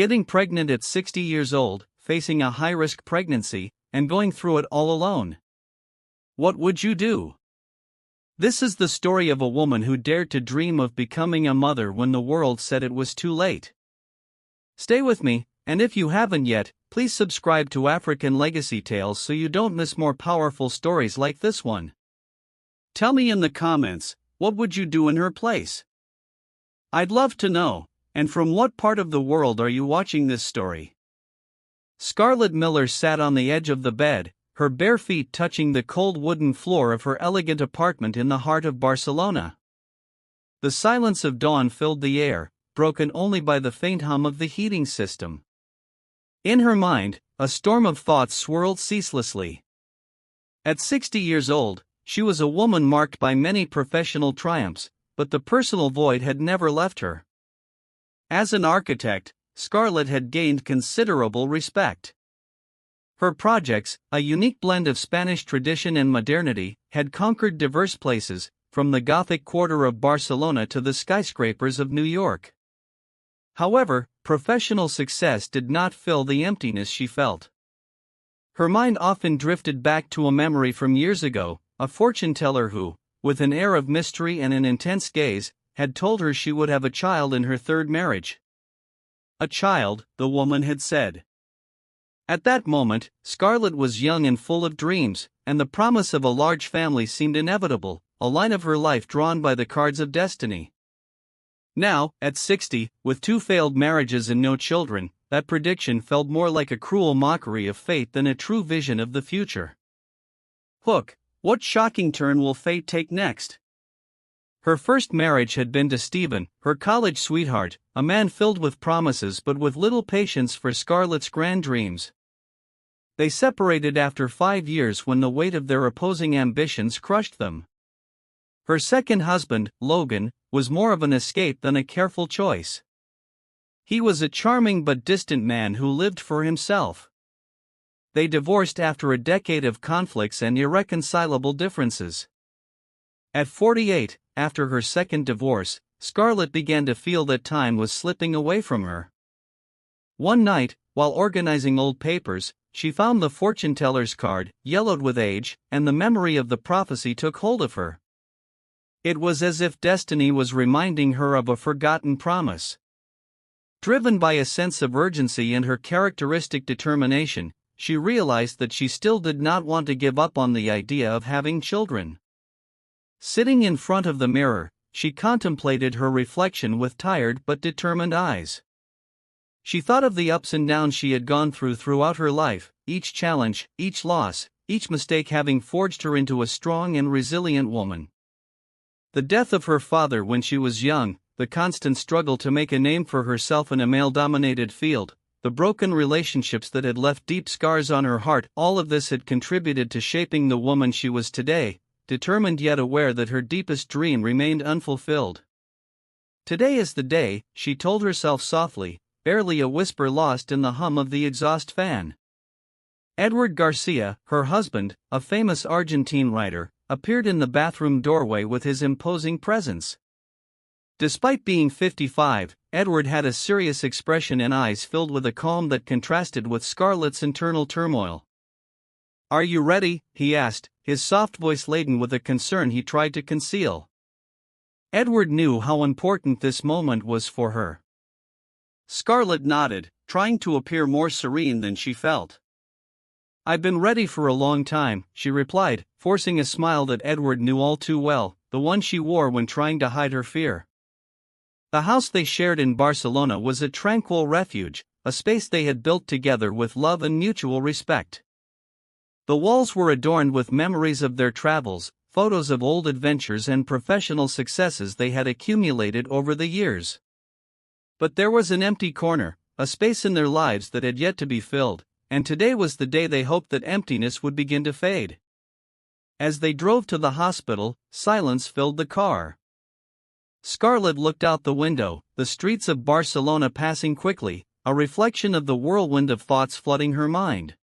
Getting pregnant at 60 years old, facing a high-risk pregnancy, and going through it all alone. What would you do? This is the story of a woman who dared to dream of becoming a mother when the world said it was too late. Stay with me, and if you haven't yet, please subscribe to African Legacy Tales so you don't miss more powerful stories like this one. Tell me in the comments, what would you do in her place? I'd love to know, and from what part of the world are you watching this story? Scarlett Miller sat on the edge of the bed, her bare feet touching the cold wooden floor of her elegant apartment in the heart of Barcelona. The silence of dawn filled the air, broken only by the faint hum of the heating system. In her mind, a storm of thoughts swirled ceaselessly. At 60 years old, she was a woman marked by many professional triumphs, but the personal void had never left her. As an architect, Scarlett had gained considerable respect. Her projects, a unique blend of Spanish tradition and modernity, had conquered diverse places, from the Gothic quarter of Barcelona to the skyscrapers of New York. However, professional success did not fill the emptiness she felt. Her mind often drifted back to a memory from years ago, a fortune teller who, with an air of mystery and an intense gaze, had told her she would have a child in her third marriage. A child, the woman had said. At that moment, Scarlett was young and full of dreams, and the promise of a large family seemed inevitable, a line of her life drawn by the cards of destiny. Now, at 60, with 2 failed marriages and no children, that prediction felt more like a cruel mockery of fate than a true vision of the future. Hook, what shocking turn will fate take next? Her first marriage had been to Stephen, her college sweetheart, a man filled with promises but with little patience for Scarlett's grand dreams. They separated after 5 years when the weight of their opposing ambitions crushed them. Her second husband, Logan, was more of an escape than a careful choice. He was a charming but distant man who lived for himself. They divorced after a decade of conflicts and irreconcilable differences. At 48, after her second divorce, Scarlett began to feel that time was slipping away from her. One night, while organizing old papers, she found the fortune teller's card, yellowed with age, and the memory of the prophecy took hold of her. It was as if destiny was reminding her of a forgotten promise. Driven by a sense of urgency and her characteristic determination, she realized that she still did not want to give up on the idea of having children. Sitting in front of the mirror, she contemplated her reflection with tired but determined eyes. She thought of the ups and downs she had gone throughout her life, each challenge, each loss, each mistake having forged her into a strong and resilient woman. The death of her father when she was young, the constant struggle to make a name for herself in a male-dominated field, the broken relationships that had left deep scars on her heart, all of this had contributed to shaping the woman she was today, determined yet aware that her deepest dream remained unfulfilled. Today is the day, she told herself softly, barely a whisper lost in the hum of the exhaust fan. Edward Garcia, her husband, a famous Argentine writer, appeared in the bathroom doorway with his imposing presence. Despite being 55, Edward had a serious expression and eyes filled with a calm that contrasted with Scarlett's internal turmoil. "Are you ready?" he asked, his soft voice laden with a concern he tried to conceal. Edward knew how important this moment was for her. Scarlett nodded, trying to appear more serene than she felt. "I've been ready for a long time," she replied, forcing a smile that Edward knew all too well, the one she wore when trying to hide her fear. The house they shared in Barcelona was a tranquil refuge, a space they had built together with love and mutual respect. The walls were adorned with memories of their travels, photos of old adventures and professional successes they had accumulated over the years. But there was an empty corner, a space in their lives that had yet to be filled, and today was the day they hoped that emptiness would begin to fade. As they drove to the hospital, silence filled the car. Scarlett looked out the window, the streets of Barcelona passing quickly, a reflection of the whirlwind of thoughts flooding her mind.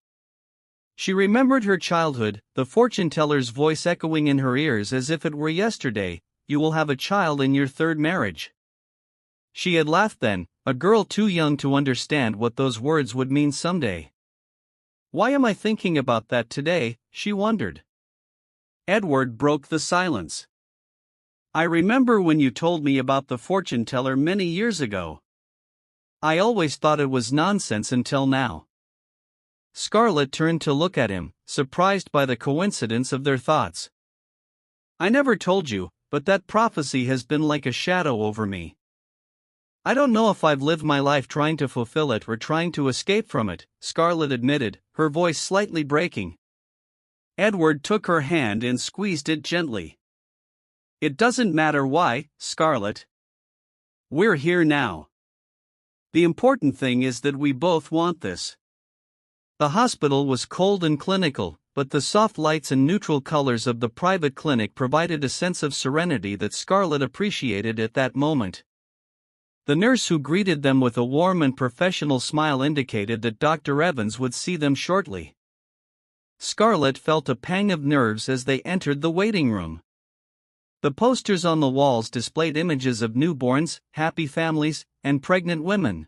She remembered her childhood, the fortune teller's voice echoing in her ears as if it were yesterday, "You will have a child in your third marriage." She had laughed then, a girl too young to understand what those words would mean someday. Why am I thinking about that today, she wondered. Edward broke the silence. I remember when you told me about the fortune teller many years ago. I always thought it was nonsense until now. Scarlett turned to look at him, surprised by the coincidence of their thoughts. I never told you, but that prophecy has been like a shadow over me. I don't know if I've lived my life trying to fulfill it or trying to escape from it, Scarlett admitted, her voice slightly breaking. Edward took her hand and squeezed it gently. It doesn't matter why, Scarlett. We're here now. The important thing is that we both want this. The hospital was cold and clinical, but the soft lights and neutral colors of the private clinic provided a sense of serenity that Scarlett appreciated at that moment. The nurse who greeted them with a warm and professional smile indicated that Dr. Evans would see them shortly. Scarlett felt a pang of nerves as they entered the waiting room. The posters on the walls displayed images of newborns, happy families, and pregnant women.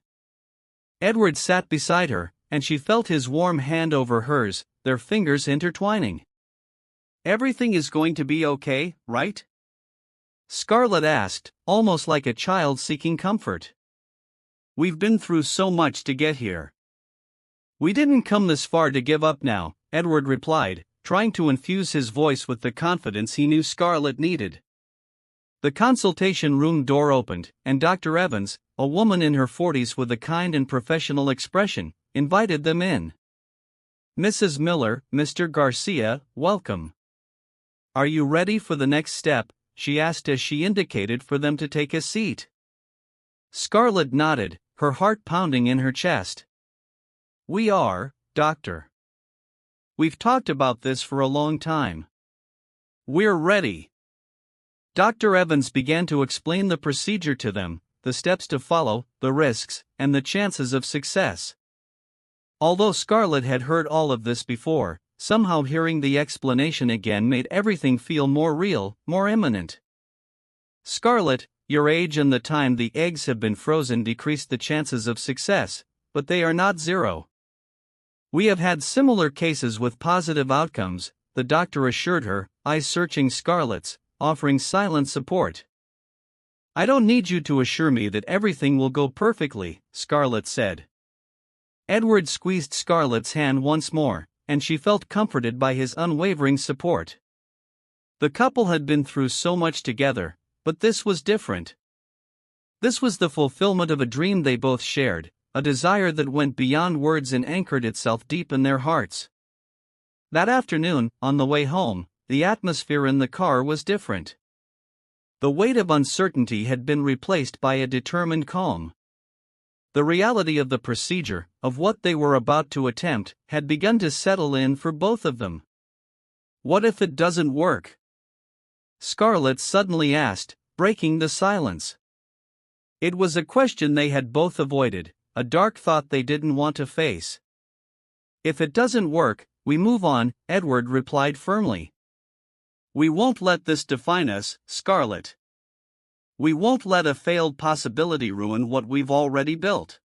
Edward sat beside her, and she felt his warm hand over hers, their fingers intertwining. Everything is going to be okay, right? Scarlett asked, almost like a child seeking comfort. We've been through so much to get here. We didn't come this far to give up now, Edward replied, trying to infuse his voice with the confidence he knew Scarlett needed. The consultation room door opened, and Dr. Evans, a woman in her 40s with a kind and professional expression, invited them in. Mrs. Miller, Mr. Garcia, welcome. Are you ready for the next step? She asked as she indicated for them to take a seat. Scarlett nodded, her heart pounding in her chest. We are, Doctor. We've talked about this for a long time. We're ready. Dr. Evans began to explain the procedure to them, the steps to follow, the risks, and the chances of success. Although Scarlett had heard all of this before, somehow hearing the explanation again made everything feel more real, more imminent. Scarlett, your age and the time the eggs have been frozen decrease the chances of success, but they are not zero. We have had similar cases with positive outcomes, the doctor assured her, eyes searching Scarlett's, offering silent support. I don't need you to assure me that everything will go perfectly, Scarlett said. Edward squeezed Scarlett's hand once more, and she felt comforted by his unwavering support. The couple had been through so much together, but this was different. This was the fulfillment of a dream they both shared, a desire that went beyond words and anchored itself deep in their hearts. That afternoon, on the way home, the atmosphere in the car was different. The weight of uncertainty had been replaced by a determined calm. The reality of the procedure, of what they were about to attempt, had begun to settle in for both of them. What if it doesn't work? Scarlett suddenly asked, breaking the silence. It was a question they had both avoided, a dark thought they didn't want to face. If it doesn't work, we move on, Edward replied firmly. We won't let this define us, Scarlett. We won't let a failed possibility ruin what we've already built.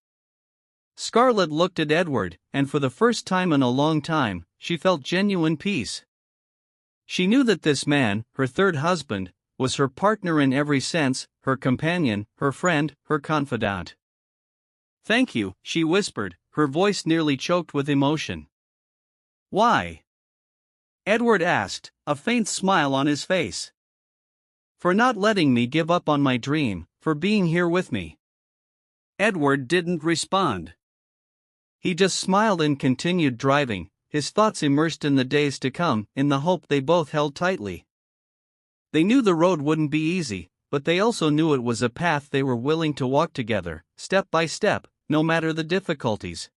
Scarlett looked at Edward, and for the first time in a long time, she felt genuine peace. She knew that this man, her third husband, was her partner in every sense, her companion, her friend, her confidant. Thank you, she whispered, her voice nearly choked with emotion. Why? Edward asked, a faint smile on his face. For not letting me give up on my dream, for being here with me. Edward didn't respond. He just smiled and continued driving, his thoughts immersed in the days to come, in the hope they both held tightly. They knew the road wouldn't be easy, but they also knew it was a path they were willing to walk together, step by step, no matter the difficulties.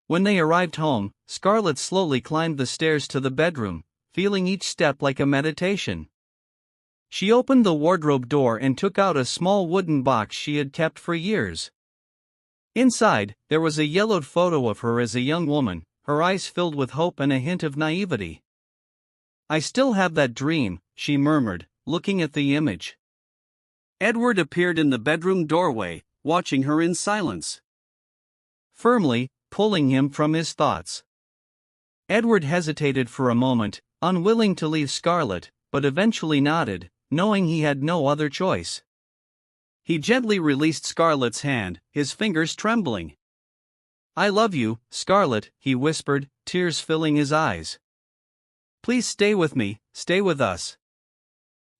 When they arrived home, Scarlett slowly climbed the stairs to the bedroom, feeling each step like a meditation. She opened the wardrobe door and took out a small wooden box she had kept for years. Inside, there was a yellowed photo of her as a young woman, her eyes filled with hope and a hint of naivety. I still have that dream, she murmured, looking at the image. Edward appeared in the bedroom doorway, watching her in silence, firmly pulling him from his thoughts. Edward hesitated for a moment, unwilling to leave Scarlett, but eventually nodded, knowing he had no other choice. He gently released Scarlett's hand, his fingers trembling. "I love you, Scarlett," he whispered, tears filling his eyes. "Please stay with me, stay with us."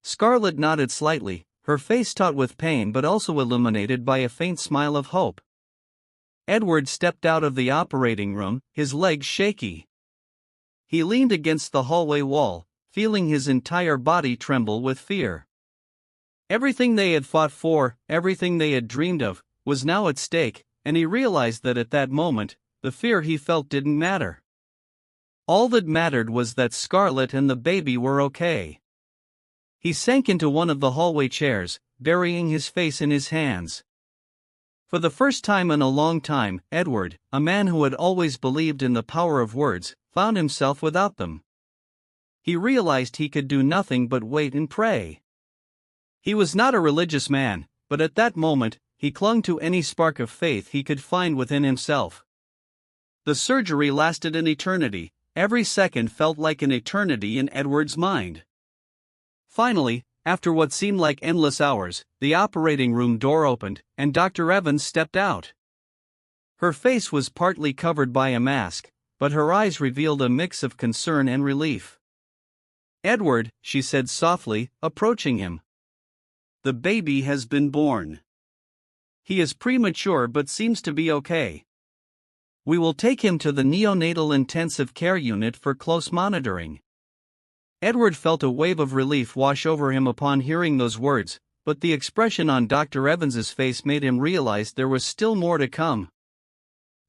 Scarlett nodded slightly, her face taut with pain but also illuminated by a faint smile of hope. Edward stepped out of the operating room, his legs shaky. He leaned against the hallway wall, feeling his entire body tremble with fear. Everything they had fought for, everything they had dreamed of, was now at stake, and he realized that at that moment, the fear he felt didn't matter. All that mattered was that Scarlett and the baby were okay. He sank into one of the hallway chairs, burying his face in his hands. For the first time in a long time, Edward, a man who had always believed in the power of words, found himself without them. He realized he could do nothing but wait and pray. He was not a religious man, but at that moment, he clung to any spark of faith he could find within himself. The surgery lasted an eternity, every second felt like an eternity in Edward's mind. Finally, after what seemed like endless hours, the operating room door opened, and Dr. Evans stepped out. Her face was partly covered by a mask, but her eyes revealed a mix of concern and relief. "Edward," she said softly, approaching him. "The baby has been born. He is premature but seems to be okay. We will take him to the neonatal intensive care unit for close monitoring." Edward felt a wave of relief wash over him upon hearing those words, but the expression on Dr. Evans's face made him realize there was still more to come.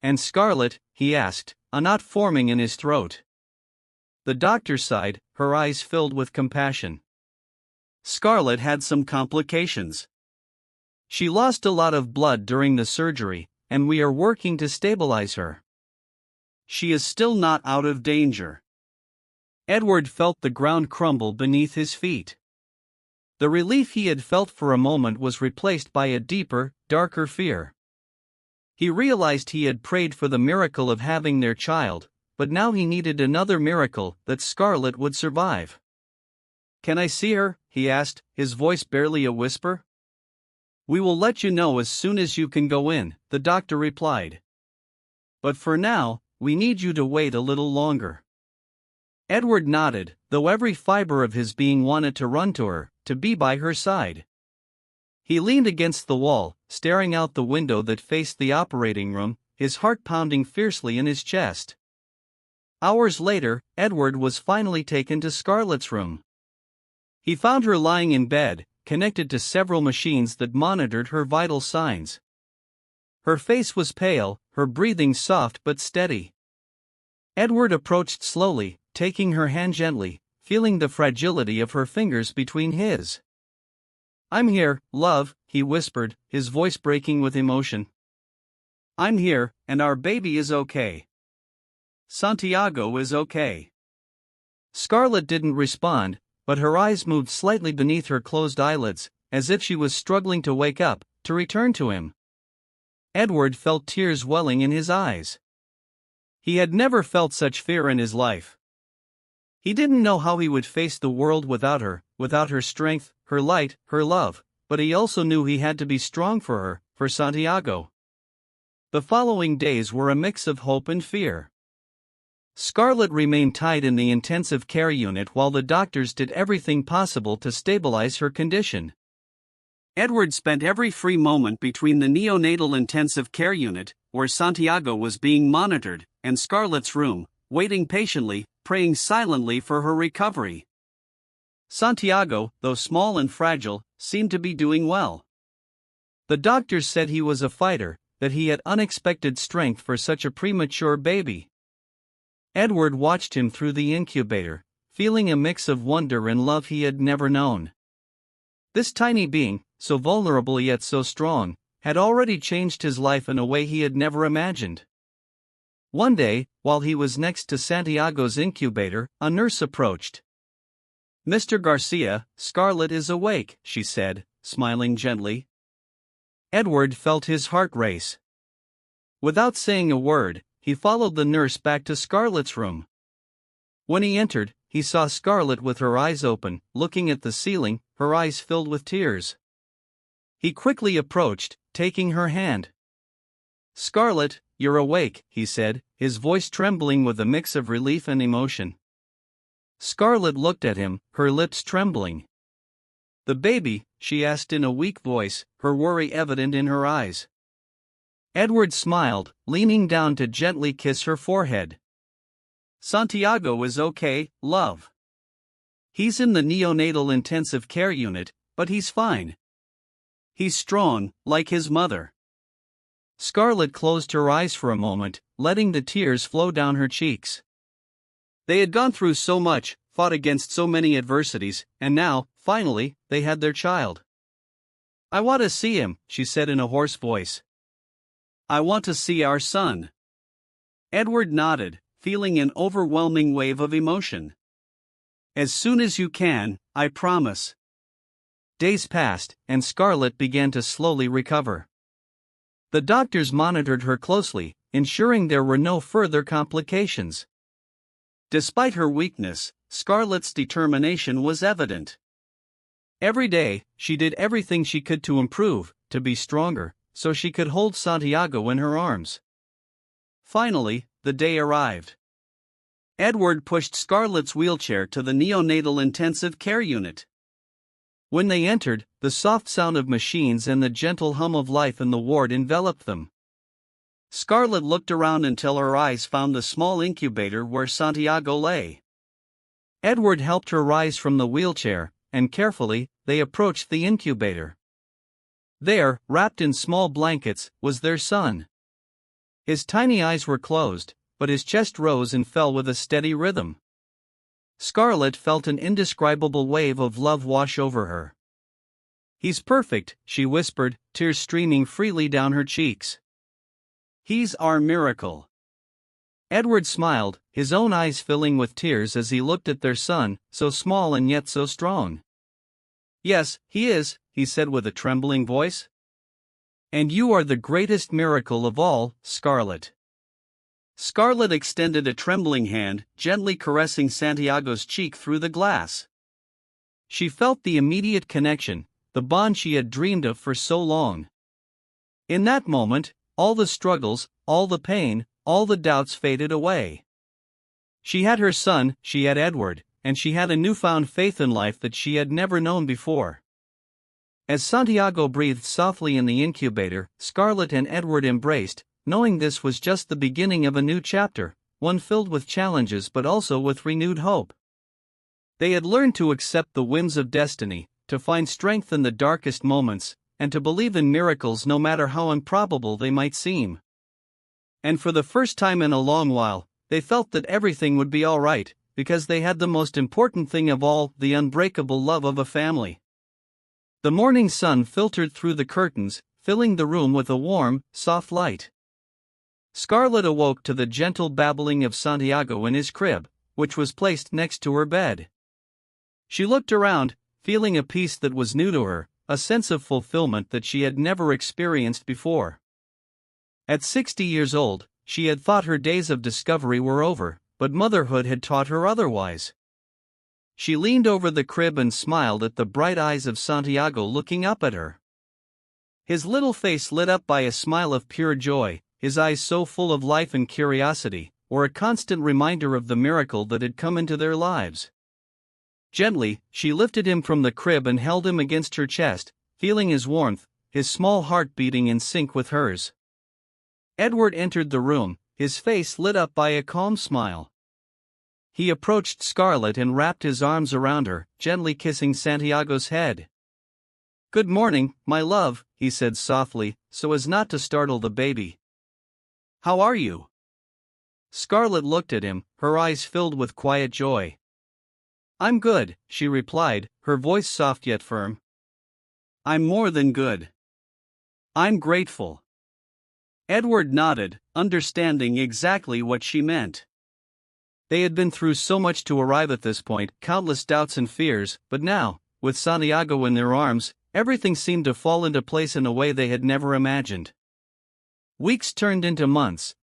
"And Scarlett?" he asked, a knot forming in his throat. The doctor sighed, her eyes filled with compassion. "Scarlett had some complications. She lost a lot of blood during the surgery, and we are working to stabilize her. She is still not out of danger." Edward felt the ground crumble beneath his feet. The relief he had felt for a moment was replaced by a deeper, darker fear. He realized he had prayed for the miracle of having their child, but now he needed another miracle, that Scarlett would survive. "Can I see her?" he asked, his voice barely a whisper. "We will let you know as soon as you can go in," the doctor replied. "But for now, we need you to wait a little longer." Edward nodded, though every fiber of his being wanted to run to her, to be by her side. He leaned against the wall, staring out the window that faced the operating room, his heart pounding fiercely in his chest. Hours later, Edward was finally taken to Scarlett's room. He found her lying in bed, connected to several machines that monitored her vital signs. Her face was pale, her breathing soft but steady. Edward approached slowly, taking her hand gently, feeling the fragility of her fingers between his. "I'm here, love," he whispered, his voice breaking with emotion. "I'm here, and our baby is okay. Santiago is okay." Scarlett didn't respond, but her eyes moved slightly beneath her closed eyelids, as if she was struggling to wake up, to return to him. Edward felt tears welling in his eyes. He had never felt such fear in his life. He didn't know how he would face the world without her strength, her light, her love, but he also knew he had to be strong for her, for Santiago. The following days were a mix of hope and fear. Scarlett remained tied in the intensive care unit while the doctors did everything possible to stabilize her condition. Edward spent every free moment between the neonatal intensive care unit, where Santiago was being monitored, and Scarlett's room, waiting patiently, praying silently for her recovery. Santiago, though small and fragile, seemed to be doing well. The doctors said he was a fighter, that he had unexpected strength for such a premature baby. Edward watched him through the incubator, feeling a mix of wonder and love he had never known. This tiny being, so vulnerable yet so strong, had already changed his life in a way he had never imagined. One day, while he was next to Santiago's incubator, a nurse approached. "Mr. Garcia, Scarlett is awake," she said, smiling gently. Edward felt his heart race. Without saying a word, he followed the nurse back to Scarlett's room. When he entered, he saw Scarlett with her eyes open, looking at the ceiling, her eyes filled with tears. He quickly approached, taking her hand. "Scarlett, you're awake," he said, his voice trembling with a mix of relief and emotion. Scarlett looked at him, her lips trembling. "The baby?" she asked in a weak voice, her worry evident in her eyes. Edward smiled, leaning down to gently kiss her forehead. "Santiago is okay, love. He's in the neonatal intensive care unit, but he's fine. He's strong, like his mother." Scarlett closed her eyes for a moment, letting the tears flow down her cheeks. They had gone through so much, fought against so many adversities, and now, finally, they had their child. "I want to see him," she said in a hoarse voice. "I want to see our son." Edward nodded, feeling an overwhelming wave of emotion. "As soon as you can, I promise." Days passed, and Scarlett began to slowly recover. The doctors monitored her closely, ensuring there were no further complications. Despite her weakness, Scarlett's determination was evident. Every day, she did everything she could to improve, to be stronger, so she could hold Santiago in her arms. Finally, the day arrived. Edward pushed Scarlett's wheelchair to the neonatal intensive care unit. When they entered, the soft sound of machines and the gentle hum of life in the ward enveloped them. Scarlett looked around until her eyes found the small incubator where Santiago lay. Edward helped her rise from the wheelchair, and carefully, they approached the incubator. There, wrapped in small blankets, was their son. His tiny eyes were closed, but his chest rose and fell with a steady rhythm. Scarlett felt an indescribable wave of love wash over her. "He's perfect," she whispered, tears streaming freely down her cheeks. "He's our miracle." Edward smiled, his own eyes filling with tears as he looked at their son, so small and yet so strong. "Yes, he is," he said with a trembling voice. "And you are the greatest miracle of all, Scarlett." Scarlett extended a trembling hand, gently caressing Santiago's cheek through the glass. She felt the immediate connection, the bond she had dreamed of for so long. In that moment, all the struggles, all the pain, all the doubts faded away. She had her son, she had Edward, and she had a newfound faith in life that she had never known before. As Santiago breathed softly in the incubator, Scarlett and Edward embraced, knowing this was just the beginning of a new chapter, one filled with challenges but also with renewed hope. They had learned to accept the whims of destiny, to find strength in the darkest moments, and to believe in miracles no matter how improbable they might seem. And for the first time in a long while, they felt that everything would be all right, because they had the most important thing of all, the unbreakable love of a family. The morning sun filtered through the curtains, filling the room with a warm, soft light. Scarlett awoke to the gentle babbling of Santiago in his crib, which was placed next to her bed. She looked around, feeling a peace that was new to her, a sense of fulfillment that she had never experienced before. At 60 years old, she had thought her days of discovery were over, but motherhood had taught her otherwise. She leaned over the crib and smiled at the bright eyes of Santiago looking up at her. His little face lit up by a smile of pure joy, his eyes so full of life and curiosity, were a constant reminder of the miracle that had come into their lives. Gently, she lifted him from the crib and held him against her chest, feeling his warmth, his small heart beating in sync with hers. Edward entered the room, his face lit up by a calm smile. He approached Scarlett and wrapped his arms around her, gently kissing Santiago's head. "Good morning, my love," he said softly, so as not to startle the baby. "How are you?" Scarlett looked at him, her eyes filled with quiet joy. "I'm good," she replied, her voice soft yet firm. "I'm more than good. I'm grateful." Edward nodded, understanding exactly what she meant. They had been through so much to arrive at this point, countless doubts and fears, but now, with Santiago in their arms, everything seemed to fall into place in a way they had never imagined. Weeks turned into months,